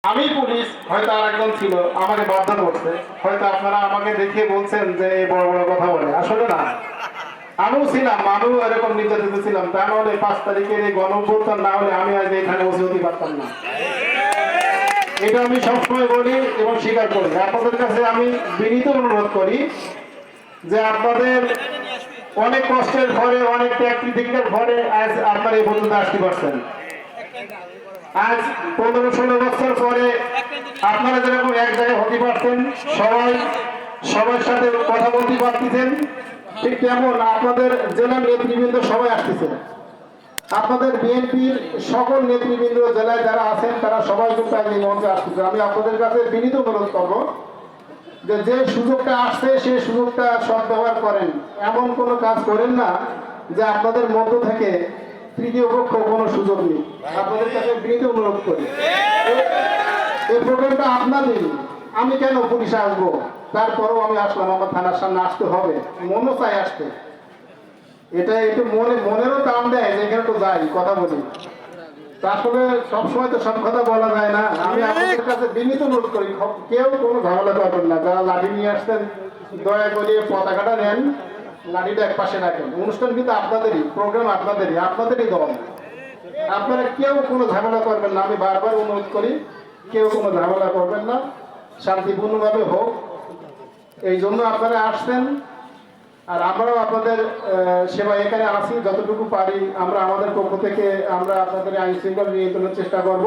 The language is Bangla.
আমি পুলিশ, হয়তো আরেকজন ছিল, আমাকে বাধ্য করছে। হয়তো আপনারা আমাকে দেখে বলছেন যে এই বড় বড় কথা বলে, আসলে না। আমিও ছিলাম, আমিও এরকম নির্যাতিত ছিলাম। তা নাহলে 5 তারিখের এই গণঅভ্যুত্থান না হলে আমি আজ এখানে বসে হতে পারতাম না। এটা আমি সবসময় বলি এবং স্বীকার করি। আপনাদের কাছে আমি বিনীত অনুরোধ করি যে আপনাদের অনেক কষ্টের পরে, অনেক ত্যাগ তিতিক্ষার পরে আজ আপনারা এই পর্যন্ত আসতে পারছেন। আজ 15-16 বছর পরে আপনারা যেরকম এক জায়গায় হতে পারতেন, সবার সাথে কথা বলতে পারতেছেন, ঠিক তেমন আপনাদের জেলার নেতৃবৃন্দ সবাই আসতেছেন। আপনাদের বিএনপির সকল নেতৃবৃন্দ জেলায় যারা আছেন তারা সবাই কিন্তু এই মঞ্চে আসতেছে। আমি আপনাদের কাছে বিনীত অনুরোধ করবো যে যে সুযোগটা আসছে সেই সুযোগটা সদ্ব্যবহার করেন। এমন কোনো কাজ করেন না যে আপনাদের মধ্য থেকে তৃতীয় পক্ষ কোনো সুযোগ নেই। আপনাদের কাছে বিনীত অনুরোধ করি, এই প্রোগ্রামটা আপনাদেরই। আমি কেন পুলিশে আসবো? তারপরেও আমি আসলাম, আমার থানার সামনে আসতে হবে, মনও চাই আসতে। এটা একটু মনেরও টান দেয় যে এখানে তো যাই, কথা বলি। আসলে সবসময় তো সব কথা বলা যায় না। আমি আপনাদের কাছে বিনীত অনুরোধ করি, কেউ কোনো ঝামেলা করবেন না। যারা লাঠি নিয়ে আসছেন দয়া করে পতাকাটা নেন, লাঠিটা এক পাশে রাখেন। অনুষ্ঠান কিন্তু আপনাদেরই, প্রোগ্রাম আপনাদেরই দল। আপনারা কেউ কোনো ঝামেলা করবেন না। আমি বারবার অনুরোধ করি, কেউ কোনো ঝামেলা করবেন না, শান্তিপূর্ণভাবে হোক। এই জন্য আপনারা আসছেন। আর আমরাও আপনাদের সেবা এখানে আসি, যতটুকু পারি আমরা আমাদের পক্ষ থেকে আমরা আপনাদের আইন শৃঙ্খলা নিয়ন্ত্রণের চেষ্টা করব।